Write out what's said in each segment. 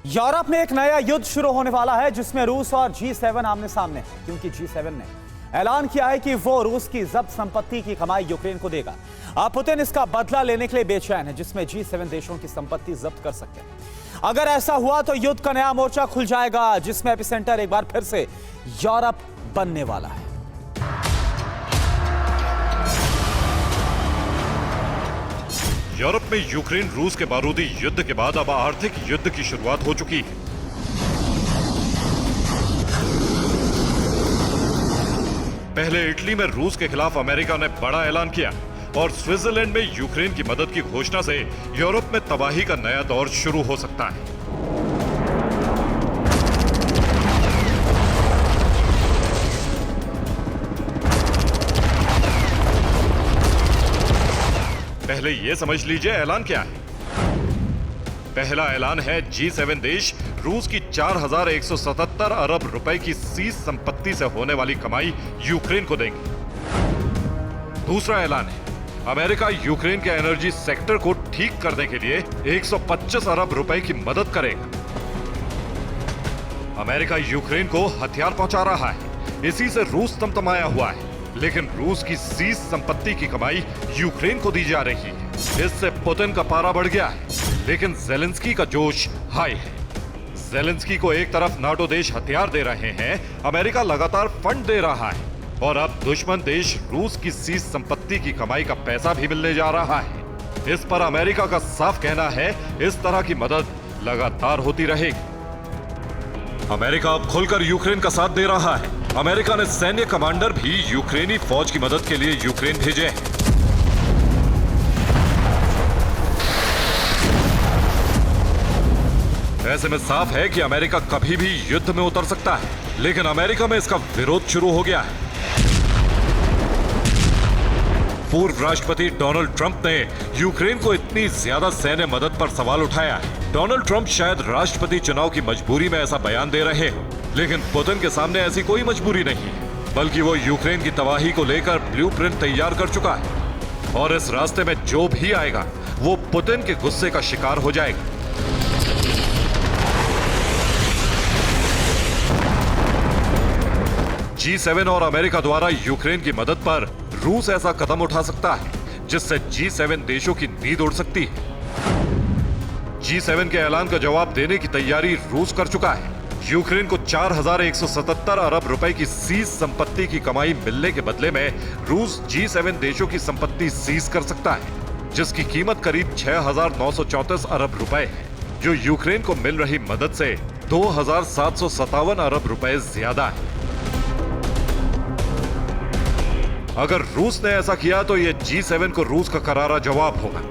Europe में एक नया युद्ध शुरू होने वाला है जिसमें रूस और G7 आमने सामने हैं, क्योंकि G7 ने ऐलान किया है कि वो रूस की जब्त संपत्ति की कमाई यूक्रेन को देगा। अब पुतिन इसका बदला लेने के लिए बेचैन है, जिसमें G7 देशों की संपत्ति जब्त कर सकते हैं। अगर ऐसा हुआ तो युद्ध का नया मोर्चा खुल जाएगा, जिसमें एपिसेंटर एक बार फिर से यूरोप बनने वाला है। यूरोप में यूक्रेन रूस के बारूदी युद्ध के बाद अब आर्थिक युद्ध की शुरुआत हो चुकी है। पहले इटली में रूस के खिलाफ अमेरिका ने बड़ा ऐलान किया और स्विट्जरलैंड में यूक्रेन की मदद की घोषणा से यूरोप में तबाही का नया दौर शुरू हो सकता है। पहले यह समझ लीजिए ऐलान क्या है। पहला ऐलान है G7 देश रूस की 4177 अरब रुपए की सीज संपत्ति से होने वाली कमाई यूक्रेन को देंगे। दूसरा ऐलान है अमेरिका यूक्रेन के एनर्जी सेक्टर को ठीक करने के लिए 125 अरब रुपए की मदद करेगा। अमेरिका यूक्रेन को हथियार पहुंचा रहा है, इसी से रूस तमतमाया हुआ है, लेकिन रूस की सीज संपत्ति की कमाई यूक्रेन को दी जा रही है। इससे पुतिन का पारा बढ़ गया है, लेकिन ज़ेलेंस्की का जोश हाई है। ज़ेलेंस्की को एक तरफ नाटो देश हथियार दे रहे हैं, अमेरिका लगातार फंड दे रहा है और अब दुश्मन देश रूस की सीज संपत्ति की कमाई का पैसा भी मिलने जा रहा है। इस पर अमेरिका का साफ कहना है इस तरह की मदद लगातार होती रहेगी। अमेरिका अब खुलकर यूक्रेन का साथ दे रहा है। अमेरिका ने सैन्य कमांडर भी यूक्रेनी फौज की मदद के लिए यूक्रेन भेजे हैं। ऐसे में साफ है कि अमेरिका कभी भी युद्ध में उतर सकता है, लेकिन अमेरिका में इसका विरोध शुरू हो गया है। पूर्व राष्ट्रपति डोनाल्ड ट्रंप ने यूक्रेन को इतनी ज्यादा सैन्य मदद पर सवाल उठाया है। डोनाल्ड ट्रंप शायद राष्ट्रपति चुनाव की मजबूरी में ऐसा बयान दे रहे हो, लेकिन पुतिन के सामने ऐसी कोई मजबूरी नहीं है, बल्कि वो यूक्रेन की तबाही को लेकर ब्लूप्रिंट तैयार कर चुका है और इस रास्ते में जो भी आएगा वो पुतिन के गुस्से का शिकार हो जाएगा। G7 और अमेरिका द्वारा यूक्रेन की मदद पर रूस ऐसा कदम उठा सकता है जिससे G7 देशों की नींद उड़ सकती है। G7 के ऐलान का जवाब देने की तैयारी रूस कर चुका है। यूक्रेन को 4177 अरब रुपए की सीज संपत्ति की कमाई मिलने के बदले में रूस G7 देशों की संपत्ति सीज कर सकता है, जिसकी कीमत करीब 6934 अरब रुपए है, जो यूक्रेन को मिल रही मदद से 2757 अरब रुपए ज्यादा है। अगर रूस ने ऐसा किया तो यह G7 को रूस का करारा जवाब होगा।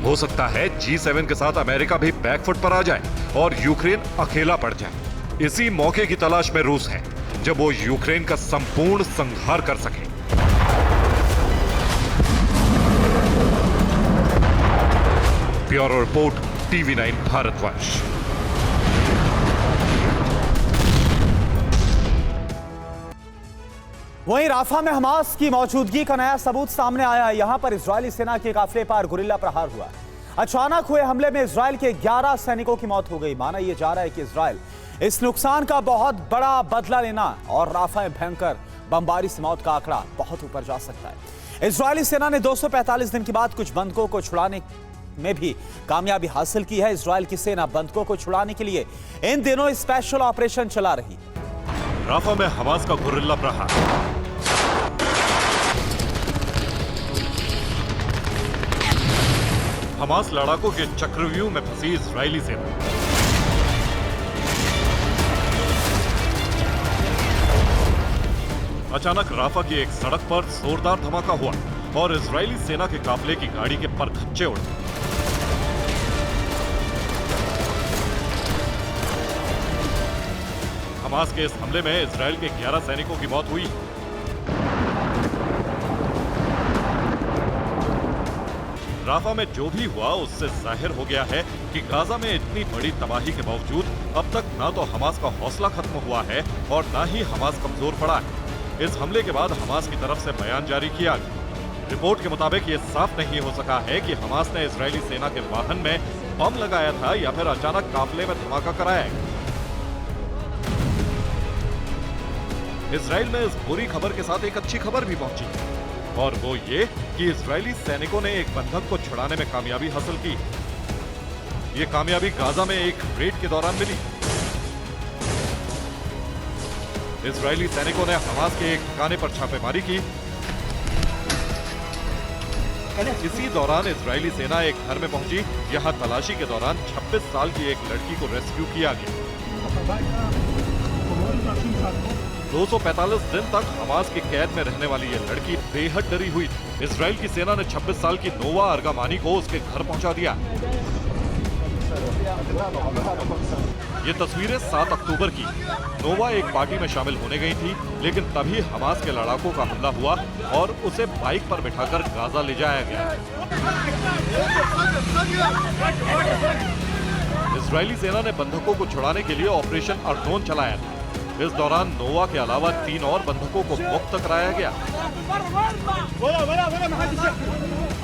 हो सकता है G7 के साथ अमेरिका भी बैकफुट पर आ जाए और यूक्रेन अकेला पड़ जाए। इसी मौके की तलाश में रूस है जब वो यूक्रेन का संपूर्ण संहार कर सके। Bureau report, TV9 Bharatvarsh. वहीं राफा में हमास की मौजूदगी का नया सबूत सामने आया है। यहां पर इजरायली सेना के काफिले पर गुरिल्ला प्रहार हुआ। अचानक हुए हमले में इजरायल के 11 सैनिकों की मौत हो गई। माना यह जा रहा है कि इजरायल इस नुकसान का बहुत बड़ा बदला लेना और राफा में भयंकर बमबारी से मौत का आंकड़ा बहुत ऊपर जा सकता है। इजरायली सेना ने 245 दिन के बाद कुछ बंधकों को छुड़ाने में भी कामयाबी हासिल की है। इजरायल की सेना बंधकों को छुड़ाने के लिए इन दिनों स्पेशल ऑपरेशन चला रही। राफा में हमास का गुरिल्ला प्रहार। हमास लड़ाकों के चक्रव्यूह में फंसी इजरायली सेना। अचानक राफा की एक सड़क पर जोरदार धमाका हुआ और इजरायली सेना के काफिले की गाड़ी के परखच्चे उड़े। हमास के इस हमले में इजरायल के 11 सैनिकों की मौत हुई। राफा में जो भी हुआ उससे जाहिर हो गया है कि गाजा में इतनी बड़ी तबाही के बावजूद अब तक ना तो हमास का हौसला खत्म हुआ है और ना ही हमास कमजोर पड़ा है। इस हमले के बाद हमास की तरफ से बयान जारी किया गया। रिपोर्ट के मुताबिक ये साफ नहीं हो सका है कि हमास ने इजरायली सेना के वाहन में बम लगाया था या फिर अचानक काफिले में धमाका कराया। इजराइल में इस बुरी खबर के साथ एक अच्छी खबर भी पहुंची, और वो ये कि इजरायली सैनिकों ने एक बंधक को छुड़ाने में कामयाबी हासिल की। ये कामयाबी गाजा में एक रेड के दौरान मिली। इजरायली सैनिकों ने हमास के एक ठिकाने पर छापेमारी की। इसी दौरान इजरायली सेना एक घर में पहुंची। यहां तलाशी के दौरान 26 साल की एक लड़की को रेस्क्यू किया गया। 245 दिन तक हमास की कैद में रहने वाली ये लड़की बेहद डरी हुई थी। इजराइल की सेना ने 26 साल की नोवा अर्गामानी को उसके घर पहुंचा दिया। ये तस्वीरें 7 अक्टूबर की। नोवा एक पार्टी में शामिल होने गई थी, लेकिन तभी हमास के लड़ाकों का हमला हुआ और उसे बाइक पर बिठाकर गाजा ले जाया गया। इजरायली सेना ने बंधकों को छुड़ाने के लिए ऑपरेशन अर्दोन चलाया था। इस दौरान नोवा के अलावा 3 और बंधकों को मुक्त कराया गया।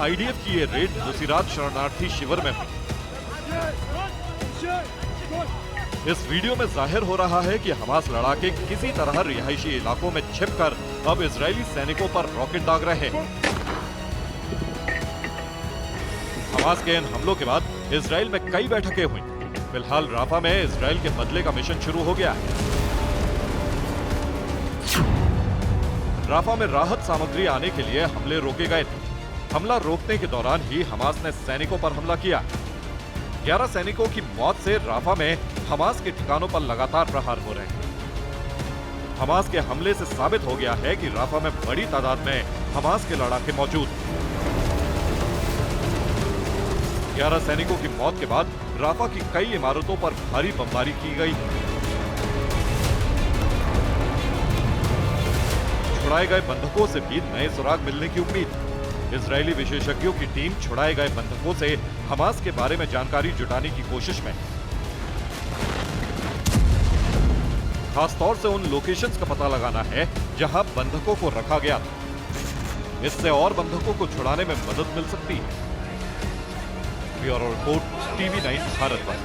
आईडीएफ की ये रेड नुसीरात शरणार्थी शिविर में हुई। इस वीडियो में जाहिर हो रहा है कि हमास लड़ाके किसी तरह रिहायशी इलाकों में छिपकर अब इजरायली सैनिकों पर रॉकेट दाग रहे हैं। हमास के इन हमलों के बाद इजराइल में कई बैठकें हुई। फिलहाल राफा में इजराइल के बदले का मिशन शुरू हो गया है। राफा में राहत सामग्री आने के लिए हमले रोके गए थे। हमला रोकने के दौरान ही हमास ने सैनिकों पर हमला किया। 11 सैनिकों की मौत से राफा में हमास के ठिकानों पर लगातार प्रहार हो रहे हैं। हमास के हमले से साबित हो गया है कि राफा में बड़ी तादाद में हमास के लड़ाके मौजूद। 11 सैनिकों की मौत के बाद राफा की कई इमारतों पर भारी बमबारी की गई। छुड़ाए गए बंधकों से भी नए सुराग मिलने की उम्मीद। इजरायली विशेषज्ञों की टीम छुड़ाए गए बंधकों से हमास के बारे में जानकारी जुटाने की कोशिश में। खासतौर से उन लोकेशंस का पता लगाना है जहां बंधकों को रखा गया था। इससे और बंधकों को छुड़ाने में मदद मिल सकती है। Bureau report, TV9 Bharatvarsh.